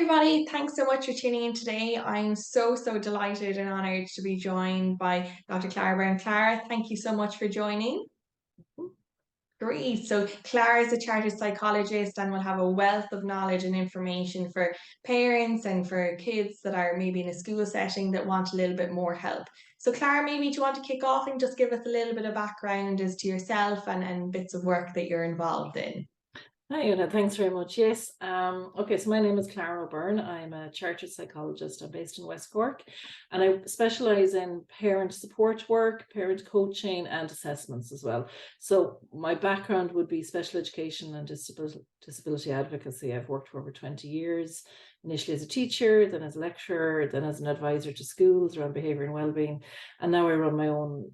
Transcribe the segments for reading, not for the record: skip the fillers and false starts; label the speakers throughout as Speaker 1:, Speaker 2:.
Speaker 1: everybody. Thanks so much for tuning in today. I'm so delighted and honored to be joined by Dr. Clara O'Byrne. Clara, thank you so much for joining. Great. So Clara is a chartered psychologist and will have a wealth of knowledge and information for parents and for kids that are maybe in a school setting that want a little bit more help. So Clara, maybe do you want to kick off and just give us a little bit of background as to yourself and bits of work that you're involved in?
Speaker 2: Hi, Una. Thanks very much. Yes. Okay, so my name is Clara O'Byrne. I'm a chartered psychologist. I'm based in West Cork, and I specialize in parent support work, parent coaching, and assessments as well. So my background would be special education and disability advocacy. I've worked for over 20 years, initially as a teacher, then as a lecturer, then as an advisor to schools around behaviour and wellbeing, and now I run my own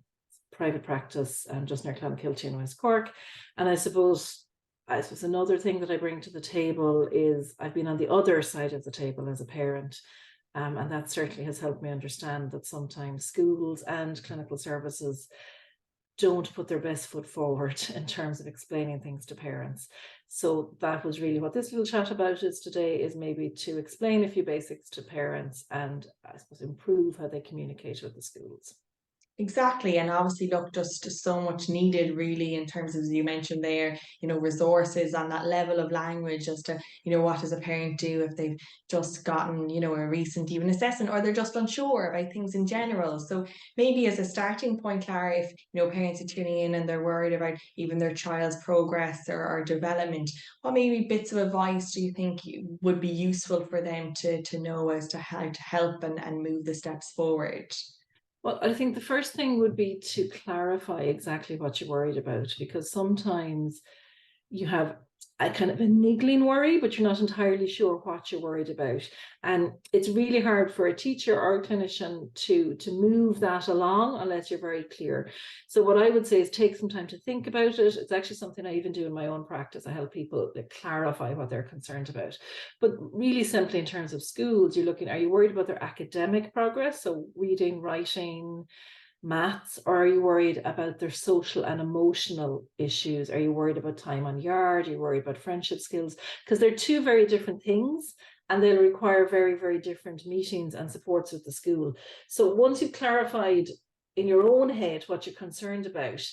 Speaker 2: private practice just near Clonakilty in West Cork. And I suppose another thing that I bring to the table is I've been on the other side of the table as a parent. And that certainly has helped me understand that sometimes schools and clinical services don't put their best foot forward in terms of explaining things to parents. So that was really what this little chat about is today, is maybe to explain a few basics to parents and I suppose improve how they communicate with the schools.
Speaker 1: Exactly. And obviously, look, just so much needed really in terms of, as you mentioned there, resources on that level of language as to, what does a parent do if they've just gotten, a recent even assessment or they're just unsure about things in general. So maybe as a starting point, Clara, if, parents are tuning in and they're worried about even their child's progress or development, what maybe bits of advice do you think would be useful for them to know as to how to help and move the steps forward?
Speaker 2: Well, I think the first thing would be to clarify exactly what you're worried about, because sometimes you have a kind of a niggling worry, but you're not entirely sure what you're worried about. And it's really hard for a teacher or a clinician to move that along unless you're very clear. So what I would say is take some time to think about it. It's actually something I even do in my own practice. I help people clarify what they're concerned about. But really simply in terms of schools, you're looking, are you worried about their academic progress? So reading, writing, maths, or are you worried about their social and emotional issues? Are you worried about time on yard? Are you worried about friendship skills? Because they're two very different things and they'll require very different meetings and supports with the school. So once you've clarified in your own head what you're concerned about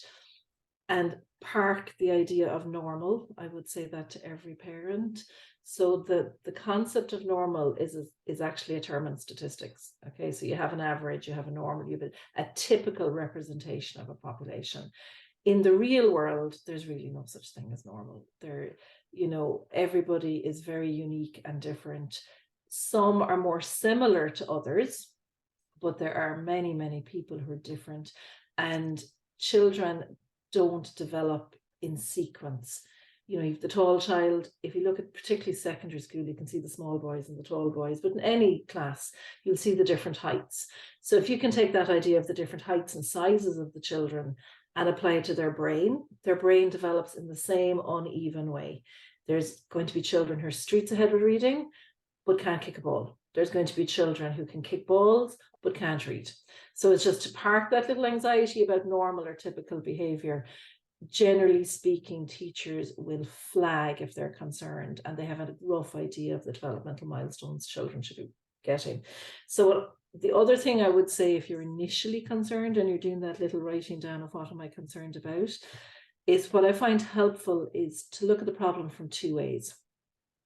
Speaker 2: and park the idea of normal, I would say that to every parent. So the concept of normal is actually a term in statistics. Okay, so you have an average, you have a normal, you have a typical representation of a population. In the real world, there's really no such thing as normal. Everybody is very unique and different. Some are more similar to others, but there are many people who are different, and children don't develop in sequence. You've the tall child. If you look at particularly secondary school, you can see the small boys and the tall boys, but in any class, you'll see the different heights. So if you can take that idea of the different heights and sizes of the children and apply it to their brain develops in the same uneven way. There's going to be children who are streets ahead with reading, but can't kick a ball. There's going to be children who can kick balls, but can't read. So it's just to park that little anxiety about normal or typical behavior. Generally speaking, teachers will flag if they're concerned and they have a rough idea of the developmental milestones children should be getting. So the other thing I would say, if you're initially concerned and you're doing that little writing down of what am I concerned about, is what I find helpful is to look at the problem from two ways.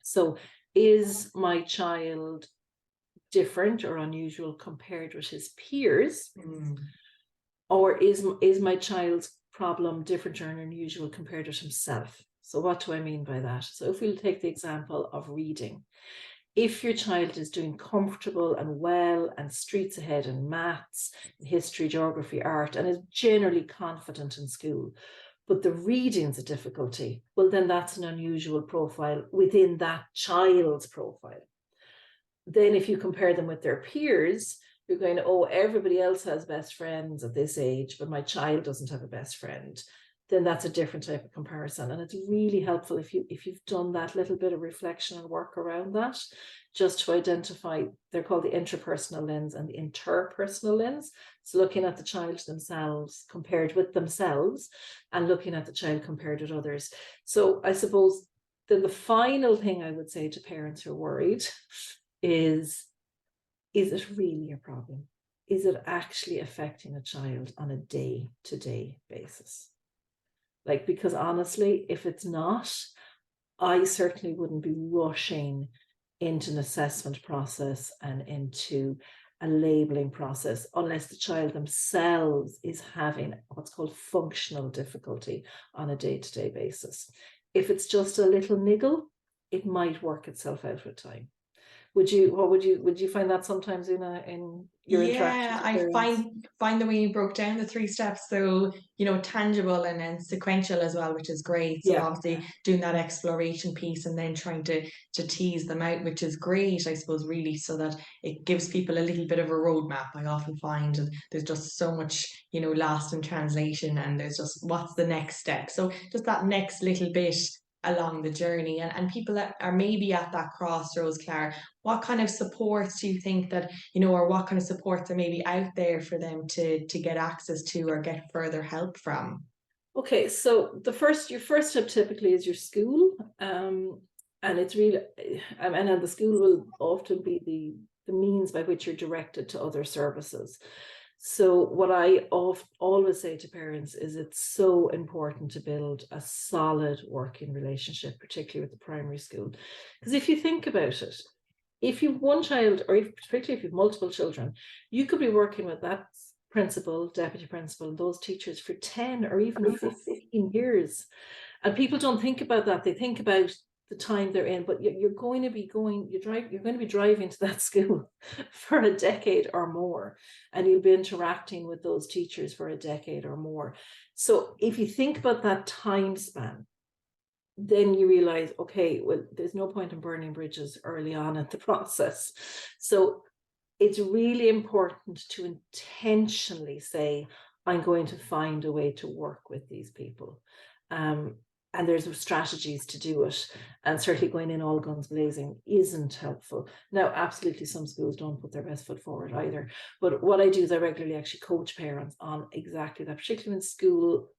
Speaker 2: So is my child different or unusual compared with his peers? Or is my child's problem different or unusual compared with himself? So what do I mean by that? So if we'll take the example of reading, if your child is doing comfortable and well and streets ahead in maths, history, geography, art, and is generally confident in school, but the reading's a difficulty, well, then that's an unusual profile within that child's profile. Then if you compare them with their peers, you're going, oh, everybody else has best friends at this age, but my child doesn't have a best friend. Then that's a different type of comparison. And it's really helpful if you've done that little bit of reflection and work around that, just to identify, they're called the intrapersonal lens and the interpersonal lens. So looking at the child themselves compared with themselves and looking at the child compared with others. So I suppose then the final thing I would say to parents who are worried is it really a problem? Is it actually affecting a child on a day-to-day basis? Like, because honestly, if it's not, I certainly wouldn't be rushing into an assessment process and into a labeling process unless the child themselves is having what's called functional difficulty on a day-to-day basis. If it's just a little niggle, it might work itself out with time. Would you find that sometimes in your interactions
Speaker 1: Yeah,
Speaker 2: with
Speaker 1: I
Speaker 2: parents?
Speaker 1: find the way you broke down the 3 steps so, tangible and then sequential as well, which is great. So
Speaker 2: Yeah.
Speaker 1: obviously doing that exploration piece and then trying to tease them out, which is great, I suppose, really, so that it gives people a little bit of a roadmap. I often find there's just so much, lost in translation, and there's just what's the next step. So just that next little bit along the journey, and people that are maybe at that crossroads, Clara, what kind of supports do you think that, or what kind of supports are maybe out there for them to get access to or get further help from?
Speaker 2: Okay, so your first step typically is your school, and it's really, and then the school will often be the means by which you're directed to other services. So what I always say to parents is it's so important to build a solid working relationship, particularly with the primary school. Because if you think about it, if you've one child, or particularly if you've multiple children, you could be working with that principal, deputy principal, those teachers for 10 or even 15 years. And people don't think about that. They think about the time they're in, but you're going to be driving to that school for a decade or more, and you'll be interacting with those teachers for a decade or more. So if you think about that time span, then you realize, okay, well, there's no point in burning bridges early on in the process. So it's really important to intentionally say, I'm going to find a way to work with these people. And there's strategies to do it. And certainly going in all guns blazing isn't helpful. Now, absolutely, some schools don't put their best foot forward either. But what I do is I regularly actually coach parents on exactly that, particularly in school.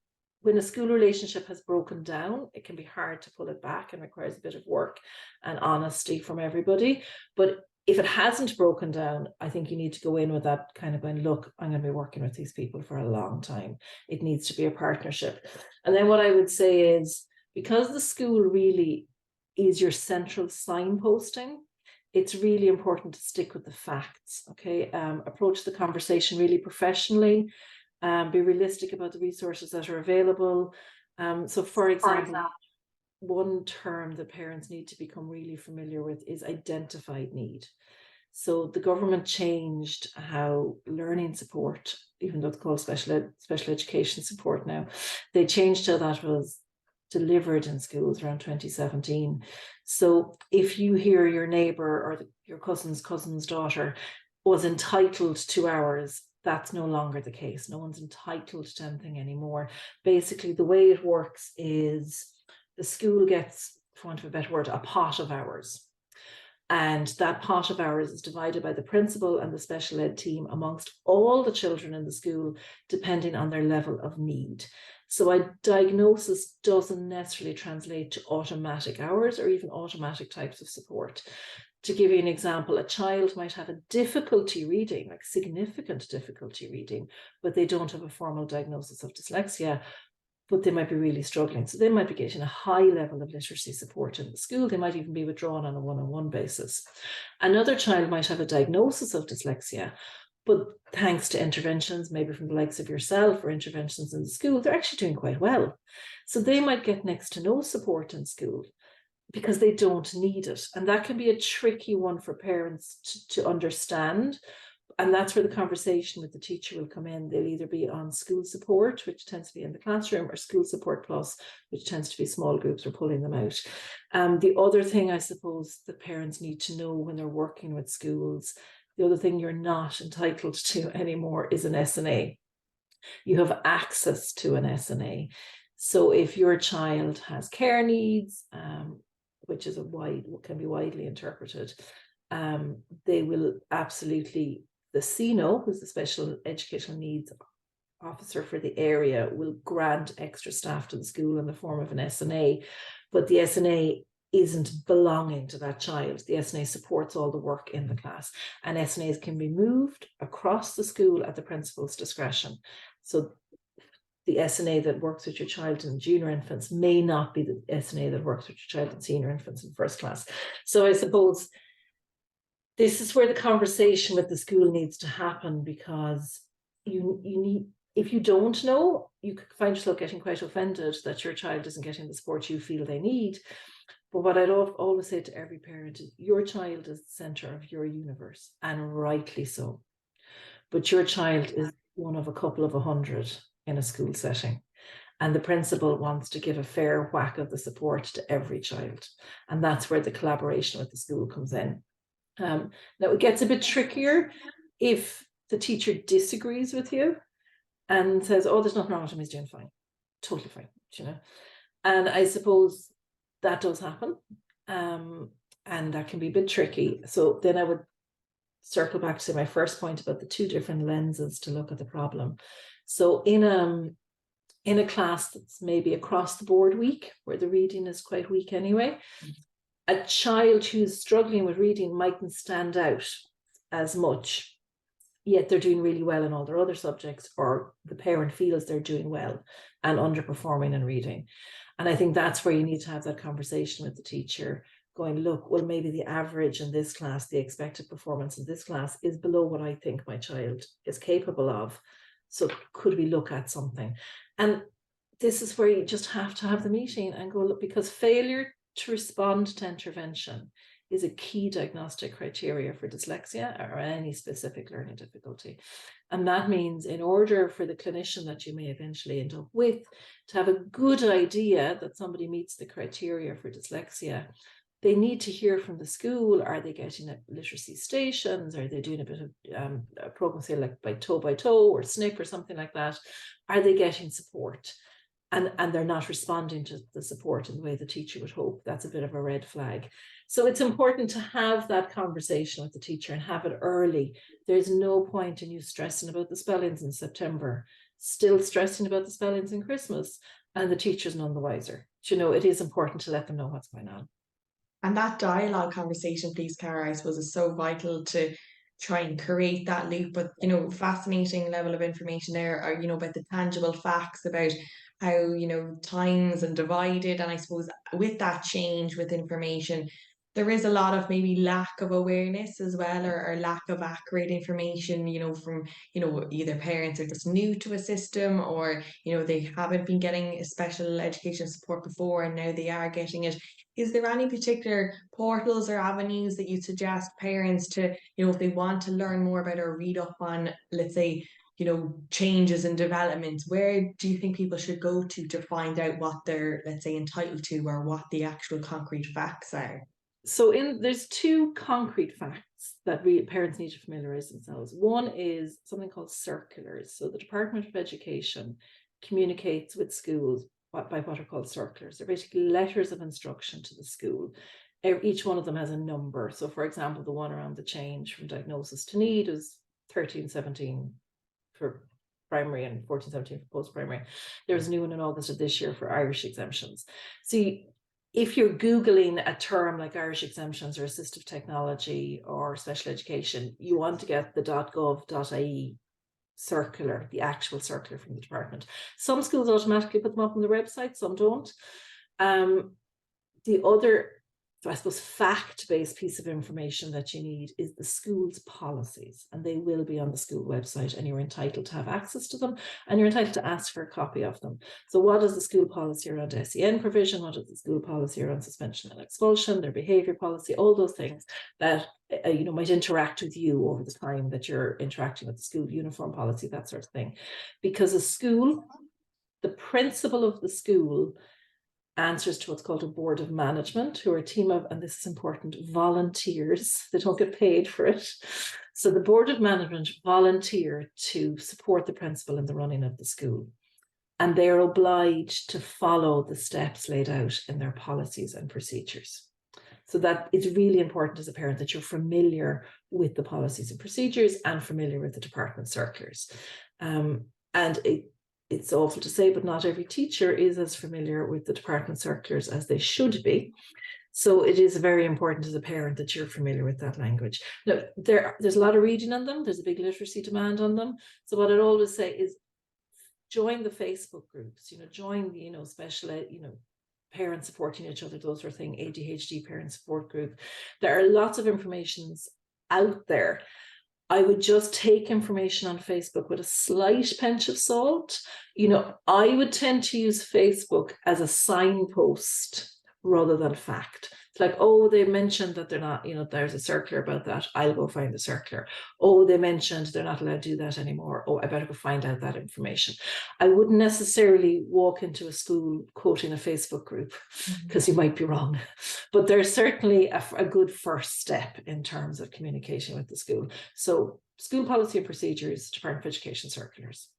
Speaker 2: When a school relationship has broken down, it can be hard to pull it back and requires a bit of work and honesty from everybody. But if it hasn't broken down, I think you need to go in with that kind of going, look, I'm going to be working with these people for a long time. It needs to be a partnership. And then what I would say is, because the school really is your central signposting, it's really important to stick with the facts, okay? Approach the conversation really professionally, be realistic about the resources that are available. So for example, one term that parents need to become really familiar with is identified need. So the government changed how learning support, even though it's called special education support now, they changed how that was delivered in schools around 2017. So if you hear your neighbor or your cousin's daughter was entitled to hours, that's no longer the case. No one's entitled to anything anymore. Basically, the way it works is the school gets, for want of a better word, a pot of hours. And that pot of hours is divided by the principal and the special ed team amongst all the children in the school, depending on their level of need. So a diagnosis doesn't necessarily translate to automatic hours or even automatic types of support. To give you an example, a child might have a difficulty reading, like significant difficulty reading, but they don't have a formal diagnosis of dyslexia, but they might be really struggling. So they might be getting a high level of literacy support in the school. They might even be withdrawn on a one-on-one basis. Another child might have a diagnosis of dyslexia, but thanks to interventions, maybe from the likes of yourself or interventions in the school, they're actually doing quite well. So they might get next to no support in school because they don't need it. And that can be a tricky one for parents to understand. And that's where the conversation with the teacher will come in. They'll either be on school support, which tends to be in the classroom, or school support plus, which tends to be small groups or pulling them out. The other thing I suppose the parents need to know when they're working with schools, the other thing you're not entitled to anymore is an SNA. You have access to an SNA. So if your child has care needs, which is can be widely interpreted, they will absolutely, the CNO, who's the Special Educational Needs Officer for the area, will grant extra staff to the school in the form of an SNA. But the SNA isn't belonging to that child. The SNA supports all the work in the class, and SNAs can be moved across the school at the principal's discretion. So the SNA that works with your child in junior infants may not be the SNA that works with your child in senior infants in first class. So I suppose this is where the conversation with the school needs to happen, because you need, if you don't know, you could find yourself getting quite offended that your child isn't getting the support you feel they need. But what I'd always say to every parent is your child is the center of your universe, and rightly so. But your child is one of a couple of 100 in a school setting. And the principal wants to give a fair whack of the support to every child. And that's where the collaboration with the school comes in. Now it gets a bit trickier if the teacher disagrees with you and says, oh, there's nothing wrong with him, he's doing fine, totally fine, you know. And I suppose that does happen, and that can be a bit tricky. So then I would circle back to my first point about the two different lenses to look at the problem. So in a class that's maybe across the board weak, where the reading is quite weak anyway, a child who's struggling with reading mightn't stand out as much, yet they're doing really well in all their other subjects, or the parent feels they're doing well and underperforming in reading. And I think that's where you need to have that conversation with the teacher, going, look, well, maybe the average in this class, the expected performance in this class is below what I think my child is capable of. So could we look at something? And this is where you just have to have the meeting and go, look, because failure to respond to intervention is a key diagnostic criteria for dyslexia or any specific learning difficulty. And that means in order for the clinician that you may eventually end up with to have a good idea that somebody meets the criteria for dyslexia, they need to hear from the school. Are they getting literacy stations? Are they doing a bit of a program, say like by toe or SNP or something like that? Are they getting support? And they're not responding to the support in the way the teacher would hope. That's a bit of a red flag. So it's important to have that conversation with the teacher and have it early. There's no point in you stressing about the spellings in September, still stressing about the spellings in Christmas, and the teacher's none the wiser. You know, it is important to let them know what's going on.
Speaker 1: And that dialogue conversation piece, Cara, I suppose is so vital to try and create that loop. But, you know, fascinating level of information there are, you know, about the tangible facts about how, you know, times and divided. And I suppose with that change with information, there is a lot of maybe lack of awareness as well, or lack of accurate information, you know, from, you know, either parents are just new to a system, or, you know, they haven't been getting special education support before and now they are getting it. Is there any particular portals or avenues that you suggest parents to, you know, if they want to learn more about or read up on, let's say, you know, changes and developments, where do you think people should go to find out what they're, let's say, entitled to, or what the actual concrete facts are?
Speaker 2: So there's two concrete facts that parents need to familiarize themselves. One is something called circulars. So the Department of Education communicates with schools by what are called circulars. They're basically letters of instruction to the school. Each one of them has a number. So for example, the one around the change from diagnosis to need is 1317 for primary and 1417 for post-primary. There's a new one in August of this year for Irish exemptions. See, if you're Googling a term like Irish exemptions or assistive technology or special education, you want to get the .gov.ie circular, the actual circular from the department. Some schools automatically put them up on the website, some don't. The other, I suppose, fact-based piece of information that you need is the school's policies, and they will be on the school website, and you're entitled to have access to them, and you're entitled to ask for a copy of them. So what is the school policy around SEN provision? What is the school policy around suspension and expulsion, their behavior policy, all those things that you know, might interact with you over the time that you're interacting with the school, uniform policy, that sort of thing. Because a school, the principal of the school answers to what's called a board of management, who are a team of, and this is important, volunteers. They don't get paid for it. So the board of management volunteer to support the principal in the running of the school. And they're obliged to follow the steps laid out in their policies and procedures. So that it's really important as a parent that you're familiar with the policies and procedures and familiar with the department circulars. And it's awful to say, but not every teacher is as familiar with the department circulars as they should be. So it is very important as a parent that you're familiar with that language. Now, there's a lot of reading on them. There's a big literacy demand on them. So what I'd always say is join the Facebook groups, join the, special, parents supporting each other, those sort of thing, ADHD parent support group. There are lots of informations out there. I would just take information on Facebook with a slight pinch of salt. I would tend to use Facebook as a signpost rather than fact. It's like, oh, they mentioned that they're not, there's a circular about that. I'll go find the circular. Oh, they mentioned they're not allowed to do that anymore. Oh, I better go find out that information. I wouldn't necessarily walk into a school quoting a Facebook group because you might be wrong. But there's certainly a good first step in terms of communicating with the school. So school policy and procedures, Department of Education circulars.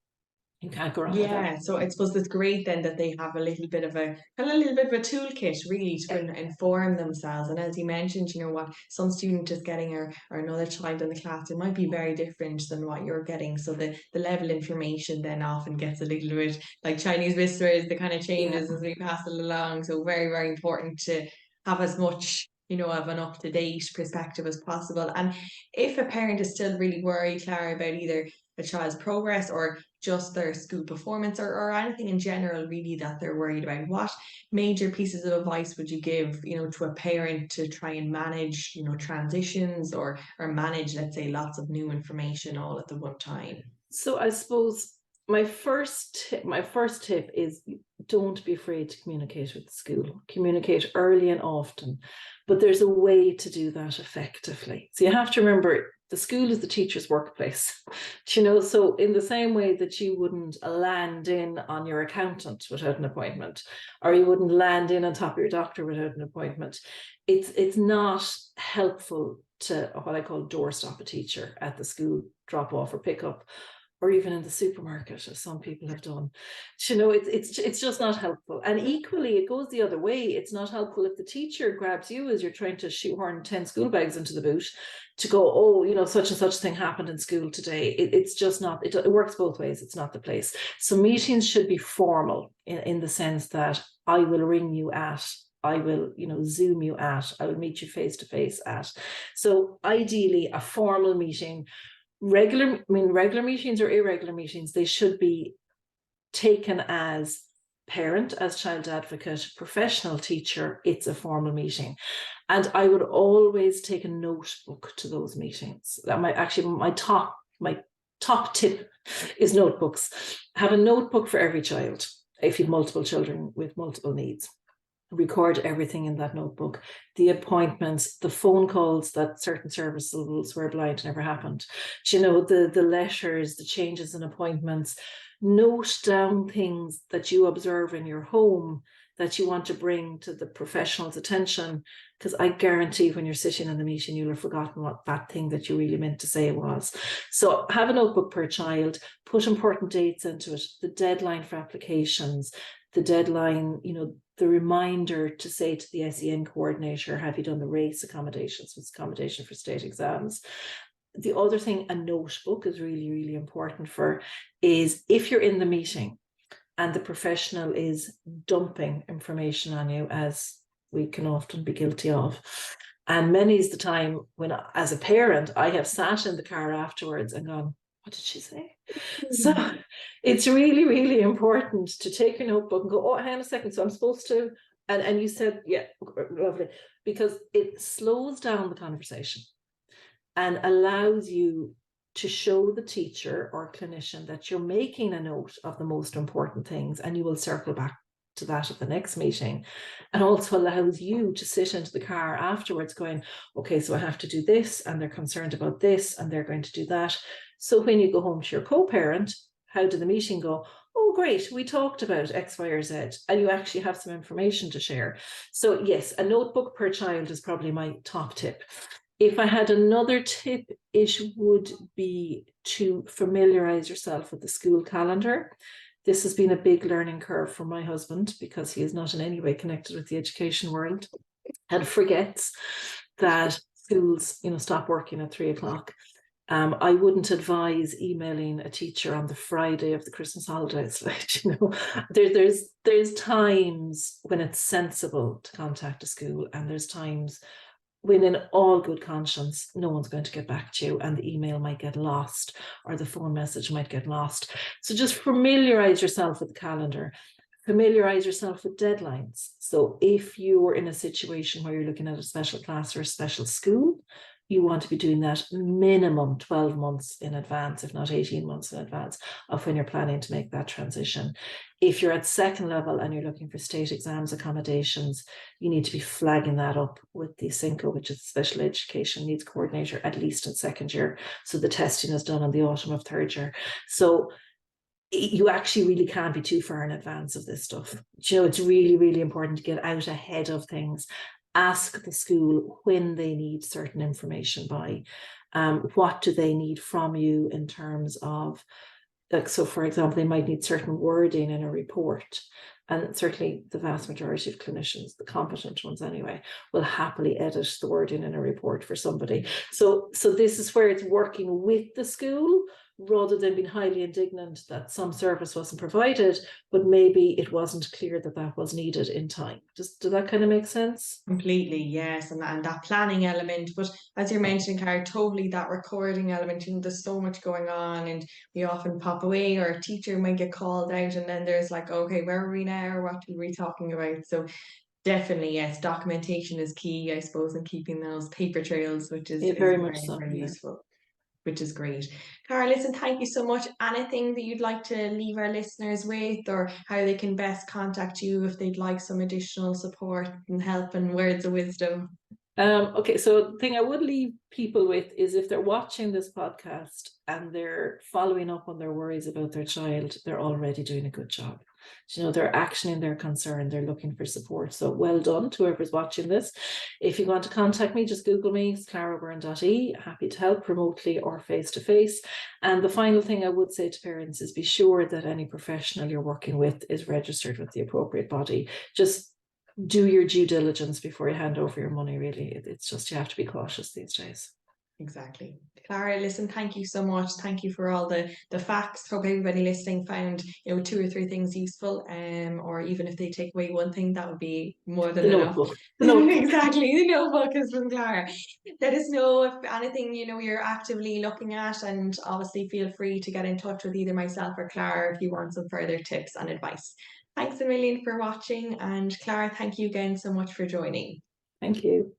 Speaker 2: You can't go wrong with that.
Speaker 1: So I suppose it's great then that they have a little bit of a toolkit really to inform themselves. And as you mentioned, what some student is getting or another child in the class, it might be very different than what you're getting. So the level of information then often gets a little bit like Chinese whispers, the kind of changes as we pass it along. So very, very important to have as much of an up-to-date perspective as possible. And if a parent is still really worried, Clara, about either a child's progress or just their school performance or anything in general really that they're worried about, what major pieces of advice would you give to a parent to try and manage transitions or manage, let's say, lots of new information all at the one time?
Speaker 2: So I suppose my first tip is don't be afraid to communicate with the school. Communicate early and often, but there's a way to do that effectively. So you have to remember the school is the teacher's workplace, so in the same way that you wouldn't land in on your accountant without an appointment, or you wouldn't land in on top of your doctor without an appointment, it's not helpful to what I call doorstop a teacher at the school drop off or pick up, or even in the supermarket, as some people have done. It's just not helpful. And equally, it goes the other way. It's not helpful if the teacher grabs you as you're trying to shoehorn 10 school bags into the boot to go, oh, such and such thing happened in school today. It's just not, it works both ways. It's not the place. So meetings should be formal in the sense that I will ring you at, I will, Zoom you at, I will meet you face to face at. So ideally a formal meeting. Regular meetings or irregular meetings, they should be taken as parent, as child advocate, professional teacher. It's a formal meeting. And I would always take a notebook to those meetings. That my top tip is notebooks. Have a notebook for every child if you've multiple children with multiple needs. Record everything in that notebook, the appointments, the phone calls that certain services were blind never happened, the letters, the changes in appointments. Note down things that you observe in your home that you want to bring to the professional's attention, because I guarantee when you're sitting in the meeting you'll have forgotten what that thing that you really meant to say was. So have a notebook per child, put important dates into it, the deadline for applications, the deadline, the reminder to say to the SEN coordinator, have you done the race accommodations, with accommodation for state exams? The other thing a notebook is really, really important for is if you're in the meeting and the professional is dumping information on you, as we can often be guilty of. And many's the time when, as a parent, I have sat in the car afterwards and gone, what did she say? So it's really, really important to take your notebook and go, oh, hang on a second. So I'm supposed to, and you said, yeah, lovely, because it slows down the conversation and allows you to show the teacher or clinician that you're making a note of the most important things, and you will circle back to that at the next meeting, and also allows you to sit into the car afterwards going, okay, so I have to do this, and they're concerned about this, and they're going to do that. So when you go home to your co-parent, how did the meeting go? Oh, great, we talked about X, Y, or Z, and you actually have some information to share. So yes, a notebook per child is probably my top tip. If I had another tip, it would be to familiarize yourself with the school calendar. This has been a big learning curve for my husband because he is not in any way connected with the education world and forgets that schools, stop working at 3 o'clock. I wouldn't advise emailing a teacher on the Friday of the Christmas holidays. Like, you know, there's times when it's sensible to contact a school, and there's times when, in all good conscience, no one's going to get back to you, and the email might get lost or the phone message might get lost. So just familiarize yourself with the calendar. Familiarize yourself with deadlines. So if you're in a situation where you're looking at a special class or a special school, you want to be doing that minimum 12 months in advance, if not 18 months in advance of when you're planning to make that transition. If you're at second level and you're looking for state exams accommodations, you need to be flagging that up with the SINCO, which is the Special Education Needs Coordinator, at least in second year. So the testing is done in the autumn of third year. So you actually really can't be too far in advance of this stuff. You know, it's really, really important to get out ahead of things. Ask the school when they need certain information by. What do they need from you in terms of, like, so for example, they might need certain wording in a report. And certainly the vast majority of clinicians, the competent ones anyway, will happily edit the wording in a report for somebody. So this is where it's working with the school rather than being highly indignant that some service wasn't provided, but maybe it wasn't clear that that was needed in time. Does that kind of make sense?
Speaker 1: Completely, yes, and that planning element. But as you're mentioning, Cara, totally that recording element. You know, there's so much going on, and we often pop away, or a teacher might get called out, and then there's like, okay, where are we now? Or what are we talking about? So definitely, yes, documentation is key, I suppose, in keeping those paper trails, which
Speaker 2: Yeah,
Speaker 1: is
Speaker 2: very much
Speaker 1: very,
Speaker 2: so.
Speaker 1: very
Speaker 2: Yeah.
Speaker 1: useful. Which is great. Cara, listen, thank you so much. Anything that you'd like to leave our listeners with, or how they can best contact you if they'd like some additional support and help and words of wisdom?
Speaker 2: Okay, so the thing I would leave people with is, if they're watching this podcast and they're following up on their worries about their child, they're already doing a good job. You know, they're actioning their concern, they're looking for support. So well done to whoever's watching this. If you want to contact me, just Google me, it's claraobyrne.e. Happy to help remotely or face-to-face. And the final thing I would say to parents is, be sure that any professional you're working with is registered with the appropriate body. Just do your due diligence before you hand over your money, really. It's just, you have to be cautious these days.
Speaker 1: Exactly. Clara, listen, thank you so much. Thank you for all the facts. Hope everybody listening found, you know, 2 or 3 things useful. Or even if they take away one thing, that would be more than
Speaker 2: The
Speaker 1: enough.
Speaker 2: notebook. The notebook.
Speaker 1: Exactly. The notebook is from Clara. Let us know if anything, you know, you're actively looking at, and obviously feel free to get in touch with either myself or Clara if you want some further tips and advice. Thanks a million for watching, and Clara, thank you again so much for joining.
Speaker 2: Thank you.